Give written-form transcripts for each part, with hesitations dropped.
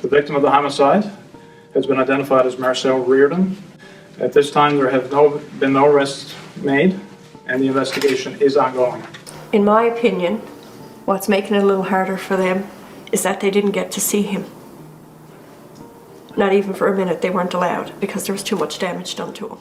The victim of the homicide has been identified as Marcel Reardon. At this time, there have been no arrests made, and the investigation is ongoing. In my opinion, what's making it a little harder for them is that they didn't get to see him. Not even for a minute they weren't allowed because there was too much damage done to him.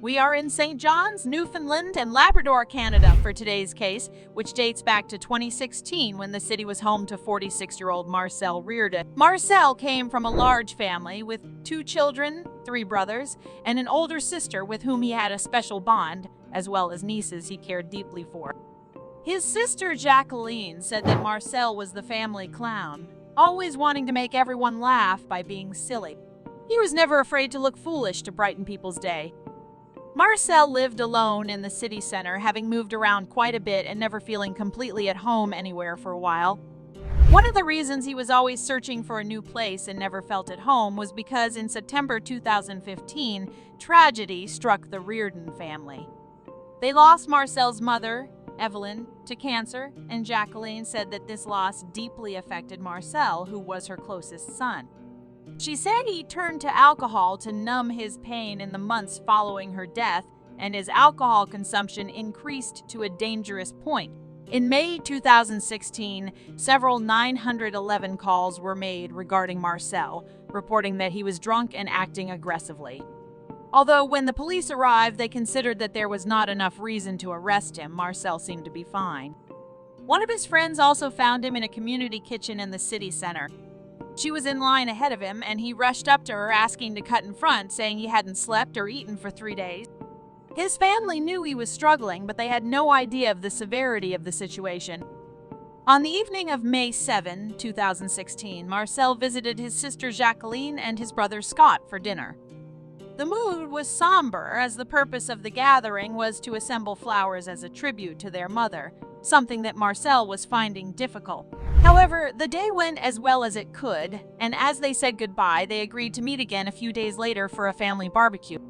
We are in St. John's, Newfoundland and Labrador, Canada for today's case, which dates back to 2016 when the city was home to 46-year-old Marcel Reardon. Marcel came from a large family with 2 children, 3 brothers, and an older sister with whom he had a special bond, as well as nieces he cared deeply for. His sister Jacqueline said that Marcel was the family clown, always wanting to make everyone laugh by being silly. He was never afraid to look foolish to brighten people's day. Marcel lived alone in the city center, having moved around quite a bit and never feeling completely at home anywhere for a while. One of the reasons he was always searching for a new place and never felt at home was because in September 2015, tragedy struck the Reardon family. They lost Marcel's mother, Evelyn, to cancer, and Jacqueline said that this loss deeply affected Marcel, who was her closest son. She said he turned to alcohol to numb his pain in the months following her death, and his alcohol consumption increased to a dangerous point. In May 2016, several 911 calls were made regarding Marcel, reporting that he was drunk and acting aggressively. Although when the police arrived, they considered that there was not enough reason to arrest him, Marcel seemed to be fine. One of his friends also found him in a community kitchen in the city center. She was in line ahead of him, and he rushed up to her asking to cut in front, saying he hadn't slept or eaten for 3 days. His family knew he was struggling, but they had no idea of the severity of the situation. On the evening of May 7, 2016, Marcel visited his sister Jacqueline and his brother Scott for dinner. The mood was somber, as the purpose of the gathering was to assemble flowers as a tribute to their mother, something that Marcel was finding difficult. However, the day went as well as it could, and as they said goodbye, they agreed to meet again a few days later for a family barbecue.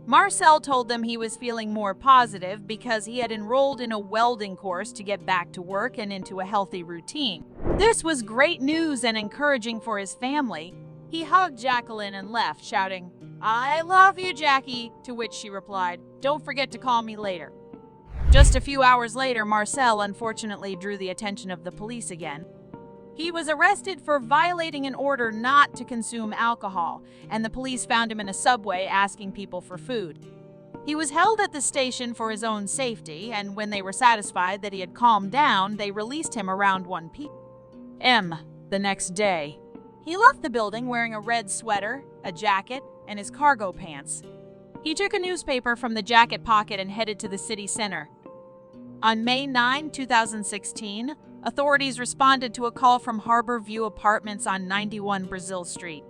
Marcel told them he was feeling more positive because he had enrolled in a welding course to get back to work and into a healthy routine. This was great news and encouraging for his family. He hugged Jacqueline and left, shouting, "I love you, Jackie," to which she replied, "Don't forget to call me later." Just a few hours later, Marcel unfortunately drew the attention of the police again. He was arrested for violating an order not to consume alcohol, and the police found him in a subway asking people for food. He was held at the station for his own safety, and when they were satisfied that he had calmed down, they released him around 1 p.m. the next day. He left the building wearing a red sweater, a jacket, and his cargo pants. He took a newspaper from the jacket pocket and headed to the city center. On May 9, 2016, authorities responded to a call from Harbor View Apartments on 91 Brazil Street.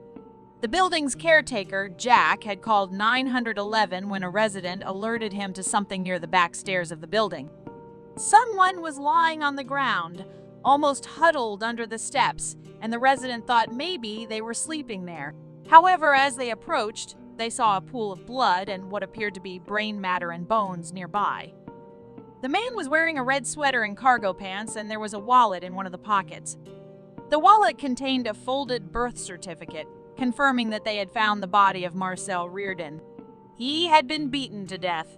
The building's caretaker, Jack, had called 911 when a resident alerted him to something near the back stairs of the building. Someone was lying on the ground, almost huddled under the steps, and the resident thought maybe they were sleeping there. However, as they approached, they saw a pool of blood and what appeared to be brain matter and bones nearby. The man was wearing a red sweater and cargo pants, and there was a wallet in one of the pockets. The wallet contained a folded birth certificate, confirming that they had found the body of Marcel Reardon. He had been beaten to death.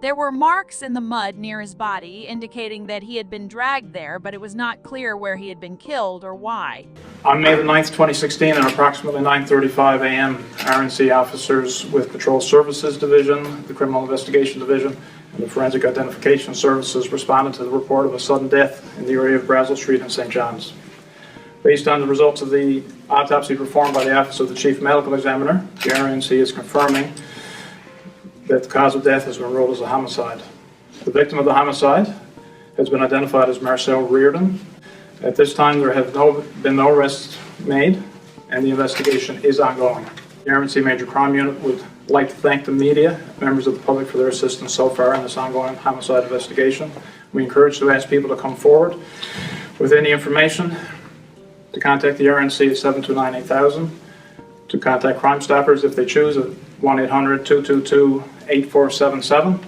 There were marks in the mud near his body, indicating that he had been dragged there, but it was not clear where he had been killed or why. On May 9, 2016, at approximately 9:35 a.m., RNC officers with Patrol Services Division, the Criminal Investigation Division, and the Forensic Identification Services responded to the report of a sudden death in the area of Brazil Street in St. John's. Based on the results of the autopsy performed by the Office of the Chief Medical Examiner, the RNC is confirming that the cause of death has been ruled as a homicide. The victim of the homicide has been identified as Marcel Reardon. At this time, there have been no arrests made, and the investigation is ongoing. The RNC Major Crime Unit would like to thank the media, members of the public, for their assistance so far in this ongoing homicide investigation. We encourage to ask people to come forward with any information, to contact the RNC at 729-8000, to contact Crime Stoppers if they choose at 1-800-222-8477,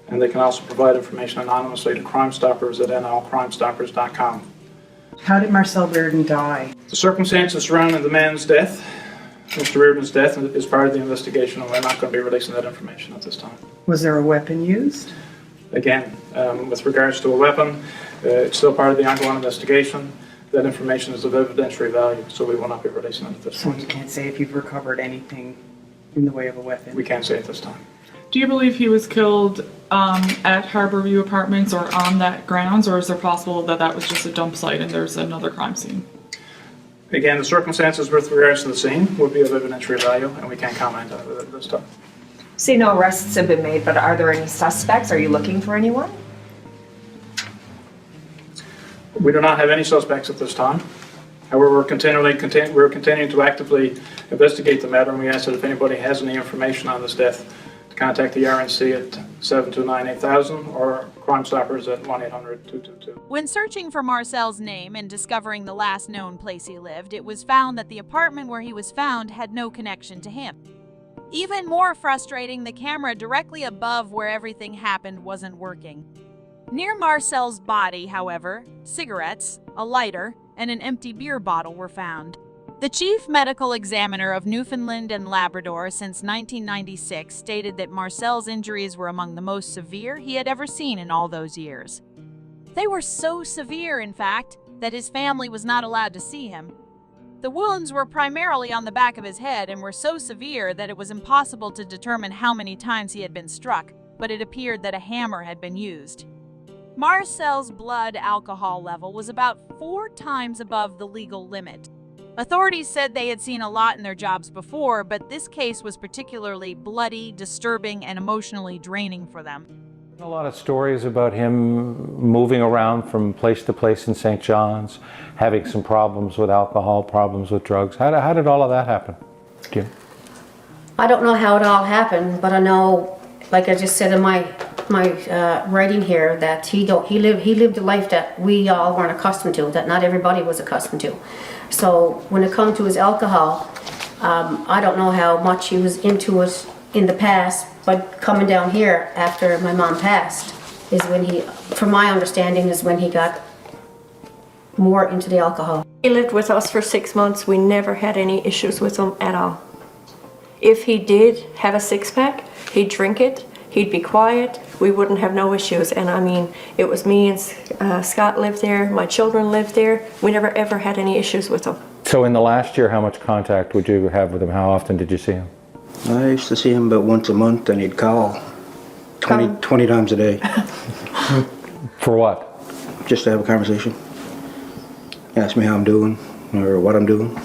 and they can also provide information anonymously to Crime Stoppers at nlcrimestoppers.com. How did Marcel Reardon die? The circumstances surrounding the man's death, Mr. Reardon's death, is part of the investigation, and we're not going to be releasing that information at this time. Was there a weapon used? Again, with regards to a weapon, it's still part of the ongoing investigation. That information is of evidentiary value, so we will not be releasing it at this So point. you can't say if you've recovered anything in the way of a weapon? We can't say at this time. Do you believe he was killed at Harborview Apartments or on that grounds, or is there possible that that was just a dump site and there's another crime scene? Again, the circumstances with regards to the scene would be of evidentiary value, and we can't comment on it at this time. See, no arrests have been made, but are there any suspects? Are you looking for anyone? We do not have any suspects at this time. However, we're continuing to actively investigate the matter, and we ask that if anybody has any information on this death, to contact the RNC at 729-8000 or Crime Stoppers at 1-800-222. When searching for Marcel's name and discovering the last known place he lived, it was found that the apartment where he was found had no connection to him. Even more frustrating, the camera directly above where everything happened wasn't working. Near Marcel's body, however, cigarettes, a lighter, and an empty beer bottle were found. The chief medical examiner of Newfoundland and Labrador since 1996 stated that Marcel's injuries were among the most severe he had ever seen in all those years. They were so severe, in fact, that his family was not allowed to see him. The wounds were primarily on the back of his head and were so severe that it was impossible to determine how many times he had been struck, but it appeared that a hammer had been used. Marcel's blood alcohol level was about 4 times above the legal limit. Authorities said they had seen a lot in their jobs before, but this case was particularly bloody, disturbing, and emotionally draining for them. A lot of stories about him moving around from place to place in St. John's, having some problems with alcohol, problems with drugs. How did all of that happen, Jim? I don't know how it all happened, but I know, like I just said in my writing here, that he lived a life that we all weren't accustomed to, that not everybody was accustomed to. So when it comes to his alcohol, I don't know how much he was into it in the past, but coming down here after my mom passed is when he, from my understanding, is when he got more into the alcohol. He lived with us for 6 months. We never had any issues with him at all. If he did have a six-pack, he'd drink it, he'd be quiet, we wouldn't have no issues. And I mean, it was me and Scott lived there, my children lived there. We never ever had any issues with him. So in the last year, how much contact would you have with him? How often did you see him? I used to see him about once a month, and he'd call 20 times a day. For what? Just to have a conversation. Ask me how I'm doing, or what I'm doing.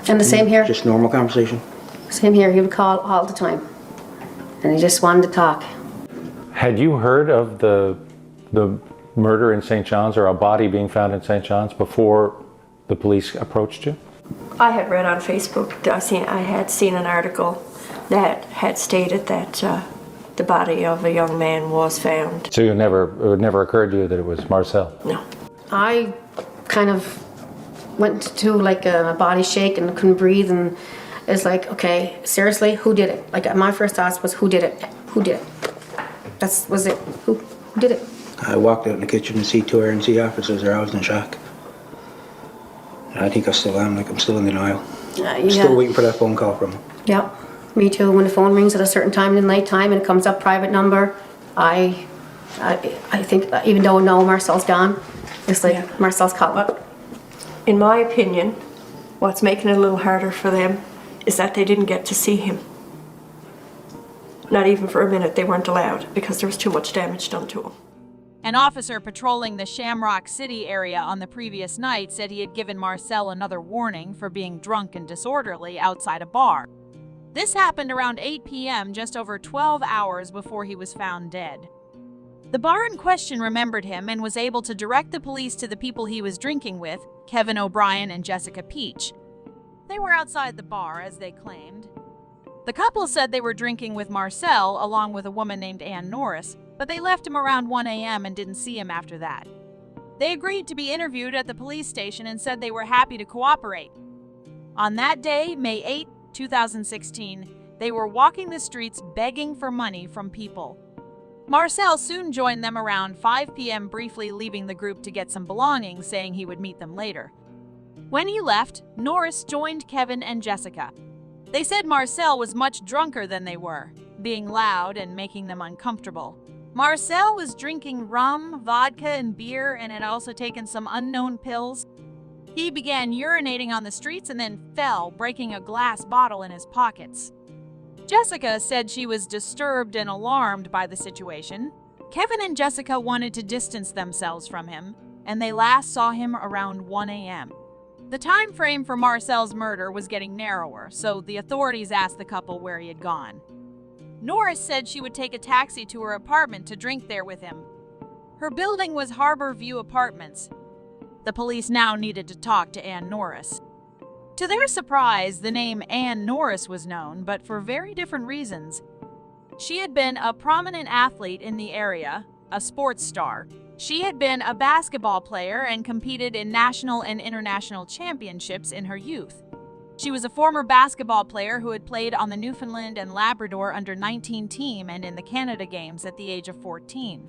And the same here. Just normal conversation. Same here. He would call all the time, and he just wanted to talk. Had you heard of the murder in St. John's, or a body being found in St. John's, before the police approached you? I had read on Facebook, I had seen an article that had stated that the body of a young man was found. So it never occurred to you that it was Marcel? No. I kind of went to like a body shake and couldn't breathe, and it's like, okay, seriously, who did it? Like my first thought was, who did it? Who did it? That was it. Who did it? I walked out in the kitchen and see 2 RNC officers there. I was in shock. I think I still am, like I'm still in denial. Yeah. Still waiting for that phone call from him. Yep, me too. When the phone rings at a certain time in the night time and it comes up private number, I think, even though no, Marcel's gone, it's like Marcel's calling. In my opinion, what's making it a little harder for them is that they didn't get to see him. Not even for a minute they weren't allowed because there was too much damage done to him. An officer patrolling the Shamrock City area on the previous night said he had given Marcel another warning for being drunk and disorderly outside a bar. This happened around 8 p.m., just over 12 hours before he was found dead. The bar in question remembered him and was able to direct the police to the people he was drinking with, Kevin O'Brien and Jessica Peach. They were outside the bar, as they claimed. The couple said they were drinking with Marcel along with a woman named Ann Norris, but they left him around 1 a.m. and didn't see him after that. They agreed to be interviewed at the police station and said they were happy to cooperate. On that day, May 8, 2016, they were walking the streets begging for money from people. Marcel soon joined them around 5 p.m., briefly leaving the group to get some belongings, saying he would meet them later. When he left, Norris joined Kevin and Jessica. They said Marcel was much drunker than they were, being loud and making them uncomfortable. Marcel was drinking rum, vodka, and beer, and had also taken some unknown pills. He began urinating on the streets and then fell, breaking a glass bottle in his pockets. Jessica said she was disturbed and alarmed by the situation. Kevin and Jessica wanted to distance themselves from him, and they last saw him around 1 a.m. The time frame for Marcel's murder was getting narrower, so the authorities asked the couple where he had gone. Norris said she would take a taxi to her apartment to drink there with him. Her building was Harbor View Apartments. The police now needed to talk to Ann Norris. To their surprise, the name Ann Norris was known, but for very different reasons. She had been a prominent athlete in the area, a sports star. She had been a basketball player and competed in national and international championships in her youth. She was a former basketball player who had played on the Newfoundland and Labrador under-19 team and in the Canada Games at the age of 14.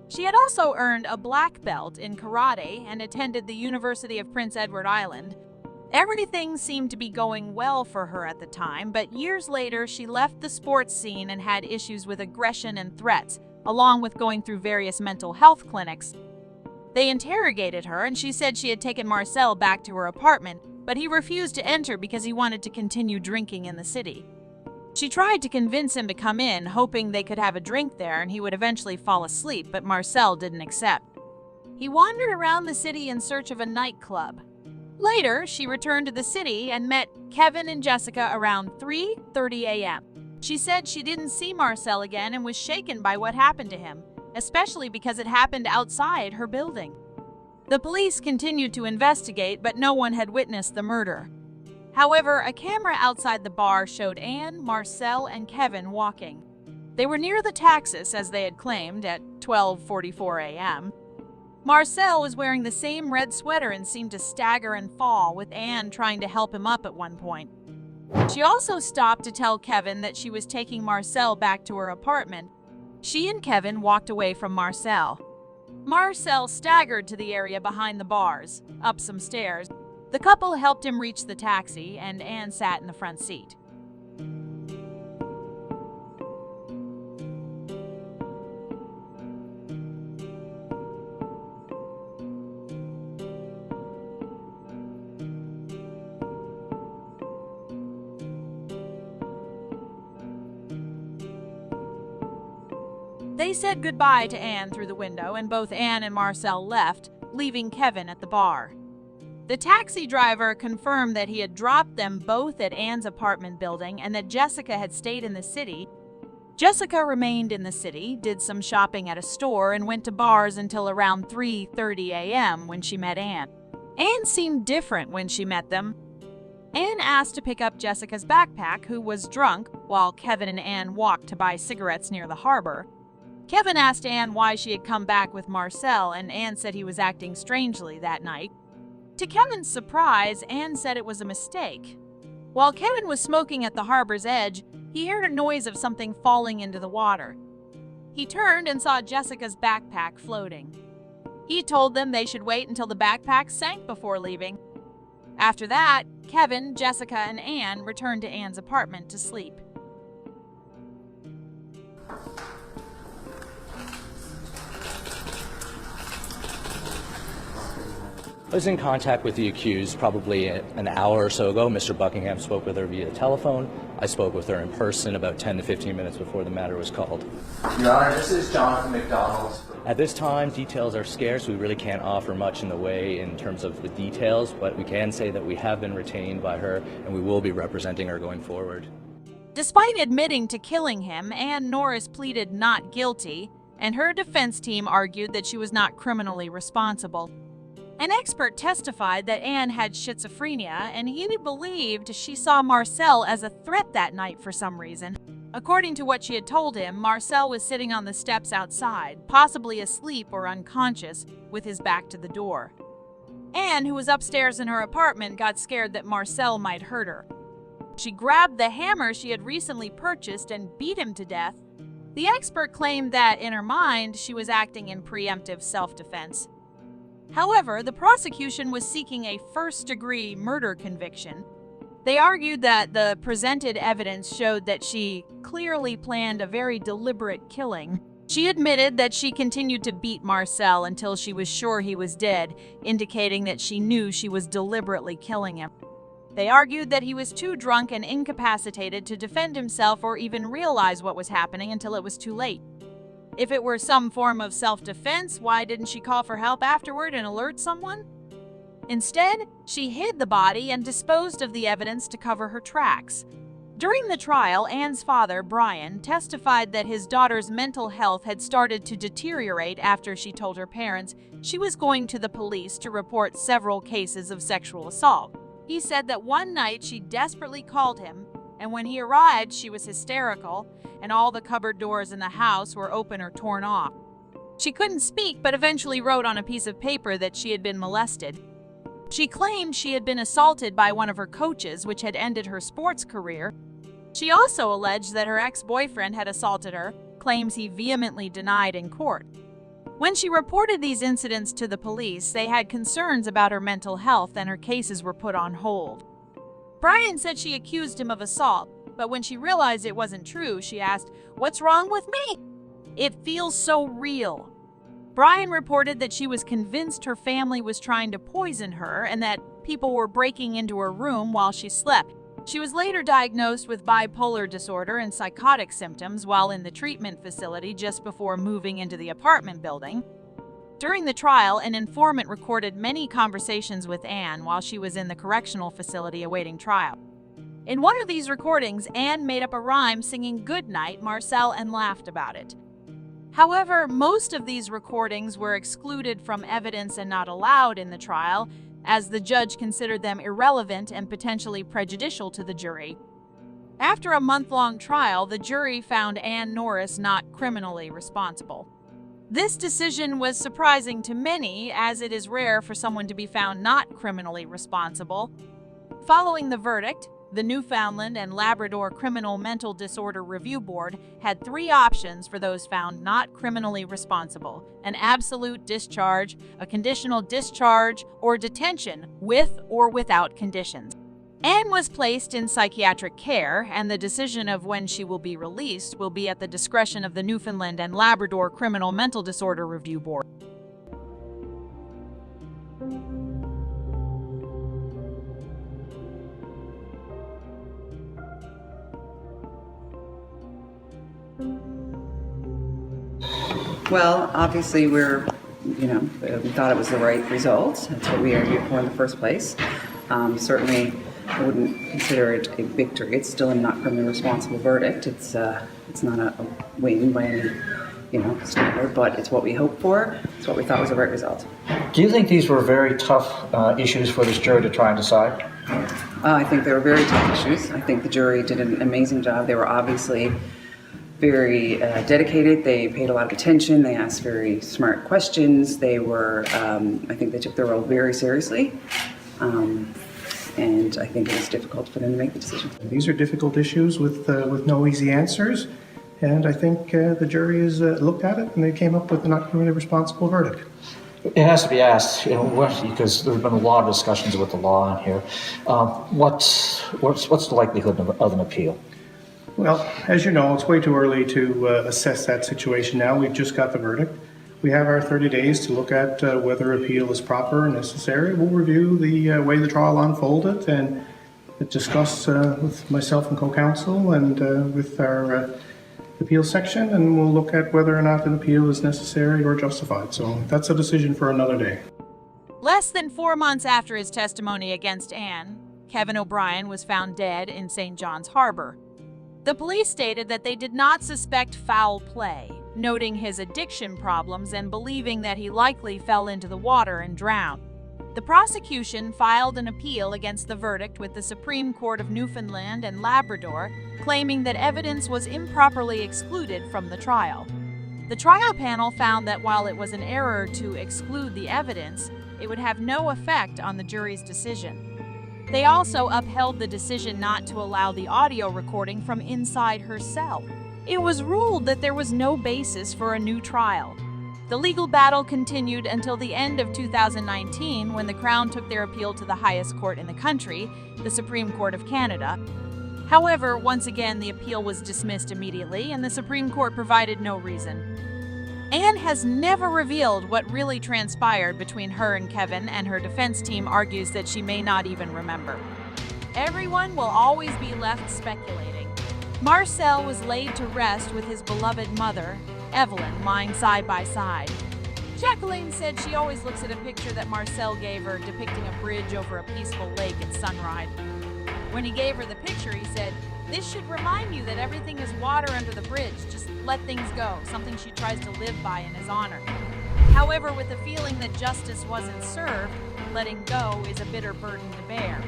She had also earned a black belt in karate and attended the University of Prince Edward Island. Everything seemed to be going well for her at the time, but years later she left the sports scene and had issues with aggression and threats, along with going through various mental health clinics. They interrogated her, and she said she had taken Marcel back to her apartment, but he refused to enter because he wanted to continue drinking in the city. She tried to convince him to come in, hoping they could have a drink there and he would eventually fall asleep, but Marcel didn't accept. He wandered around the city in search of a nightclub. Later, she returned to the city and met Kevin and Jessica around 3:30 a.m. She said she didn't see Marcel again and was shaken by what happened to him, especially because it happened outside her building. The police continued to investigate, but no one had witnessed the murder. However, a camera outside the bar showed Ann, Marcel, and Kevin walking. They were near the Taxis, as they had claimed, at 12:44 a.m. Marcel was wearing the same red sweater and seemed to stagger and fall, with Ann trying to help him up at one point. She also stopped to tell Kevin that she was taking Marcel back to her apartment. She and Kevin walked away from Marcel. Marcel staggered to the area behind the bars, up some stairs. The couple helped him reach the taxi, and Ann sat in the front seat. They said goodbye to Ann through the window, and both Ann and Marcel left, leaving Kevin at the bar. The taxi driver confirmed that he had dropped them both at Ann's apartment building and that Jessica had stayed in the city. Jessica remained in the city, did some shopping at a store, and went to bars until around 3:30 a.m. when she met Ann. Ann seemed different when she met them. Ann asked to pick up Jessica's backpack, who was drunk, while Kevin and Ann walked to buy cigarettes near the harbor. Kevin asked Ann why she had come back with Marcel, and Ann said he was acting strangely that night. To Kevin's surprise, Ann said it was a mistake. While Kevin was smoking at the harbor's edge, he heard a noise of something falling into the water. He turned and saw Jessica's backpack floating. He told them they should wait until the backpack sank before leaving. After that, Kevin, Jessica, and Ann returned to Ann's apartment to sleep. I was in contact with the accused probably an hour or so ago. Mr. Buckingham spoke with her via telephone. I spoke with her in person about 10 to 15 minutes before the matter was called. Your Honor, this is Jonathan McDonald. At this time, details are scarce. We really can't offer much in the way in terms of the details, but we can say that we have been retained by her and we will be representing her going forward. Despite admitting to killing him, Ann Norris pleaded not guilty, and her defense team argued that she was not criminally responsible. An expert testified that Ann had schizophrenia, and he believed she saw Marcel as a threat that night for some reason. According to what she had told him, Marcel was sitting on the steps outside, possibly asleep or unconscious, with his back to the door. Ann, who was upstairs in her apartment, got scared that Marcel might hurt her. She grabbed the hammer she had recently purchased and beat him to death. The expert claimed that, in her mind, she was acting in preemptive self-defense. However, the prosecution was seeking a first-degree murder conviction. They argued that the presented evidence showed that she clearly planned a very deliberate killing. She admitted that she continued to beat Marcel until she was sure he was dead, indicating that she knew she was deliberately killing him. They argued that he was too drunk and incapacitated to defend himself or even realize what was happening until it was too late. If it were some form of self-defense, why didn't she call for help afterward and alert someone? Instead, she hid the body and disposed of the evidence to cover her tracks. During the trial, Anne's father, Brian, testified that his daughter's mental health had started to deteriorate after she told her parents she was going to the police to report several cases of sexual assault. He said that one night she desperately called him, and when he arrived, she was hysterical, and all the cupboard doors in the house were open or torn off. She couldn't speak, but eventually wrote on a piece of paper that she had been molested. She claimed she had been assaulted by one of her coaches, which had ended her sports career. She also alleged that her ex-boyfriend had assaulted her, claims he vehemently denied in court. When she reported these incidents to the police, they had concerns about her mental health and her cases were put on hold. Brian said she accused him of assault, but when she realized it wasn't true, she asked, "What's wrong with me? It feels so real." Brian reported that she was convinced her family was trying to poison her and that people were breaking into her room while she slept. She was later diagnosed with bipolar disorder and psychotic symptoms while in the treatment facility just before moving into the apartment building. During the trial, an informant recorded many conversations with Anne while she was in the correctional facility awaiting trial. In one of these recordings, Anne made up a rhyme singing "Goodnight, Marcel" and laughed about it. However, most of these recordings were excluded from evidence and not allowed in the trial, as the judge considered them irrelevant and potentially prejudicial to the jury. After a month-long trial, the jury found Anne Norris not criminally responsible. This decision was surprising to many, as it is rare for someone to be found not criminally responsible. Following the verdict, the Newfoundland and Labrador Criminal Mental Disorder Review Board had 3 options for those found not criminally responsible: an absolute discharge, a conditional discharge, or detention with or without conditions. Anne was placed in psychiatric care, and the decision of when she will be released will be at the discretion of the Newfoundland and Labrador Criminal Mental Disorder Review Board. Well, obviously we thought it was the right result. That's what we argued for in the first place. Certainly I wouldn't consider it a victory. It's still a not criminally responsible verdict. It's not a win by any standard, but it's what we hoped for. It's what we thought was the right result. Do you think these were very tough issues for this jury to try and decide? I think they were very tough issues. I think the jury did an amazing job. They were obviously very dedicated. They paid a lot of attention. They asked very smart questions. They were, I think they took their role very seriously. And I think it was difficult for them to make the decision. These are difficult issues with no easy answers. And I think the jury has looked at it and they came up with a not criminally responsible verdict. It has to be asked, because there's been a lot of discussions with the law in here. What's the likelihood of an appeal? Well, as you know, it's way too early to assess that situation now. We've just got the verdict. We have our 30 days to look at whether appeal is proper and necessary. We'll review the way the trial unfolded and discuss with myself and co-counsel and with our appeal section, and we'll look at whether or not an appeal is necessary or justified. So that's a decision for another day. Less than 4 months after his testimony against Anne, Kevin O'Brien was found dead in St. John's Harbor. The police stated that they did not suspect foul play, noting his addiction problems and believing that he likely fell into the water and drowned. The prosecution filed an appeal against the verdict with the Supreme Court of Newfoundland and Labrador, claiming that evidence was improperly excluded from the trial. The trial panel found that while it was an error to exclude the evidence, it would have no effect on the jury's decision. They also upheld the decision not to allow the audio recording from inside her cell. It was ruled that there was no basis for a new trial. The legal battle continued until the end of 2019, when the Crown took their appeal to the highest court in the country, the Supreme Court of Canada. However, once again, the appeal was dismissed immediately, and the Supreme Court provided no reason. Anne has never revealed what really transpired between her and Kevin, and her defense team argues that she may not even remember. Everyone will always be left speculating. Marcel was laid to rest with his beloved mother, Evelyn, lying side by side. Jacqueline said she always looks at a picture that Marcel gave her depicting a bridge over a peaceful lake at sunrise. When he gave her the picture, he said, "This should remind you that everything is water under the bridge. Just let things go," something she tries to live by in his honor. However, with the feeling that justice wasn't served, letting go is a bitter burden to bear.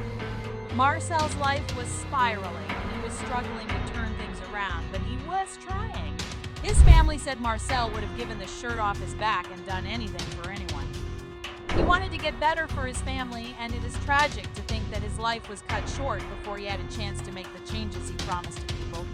Marcel's life was spiraling, and he was struggling to turn things around, but he was trying. His family said Marcel would have given the shirt off his back and done anything for anyone. He wanted to get better for his family, and it is tragic to think that his life was cut short before he had a chance to make the changes he promised to people.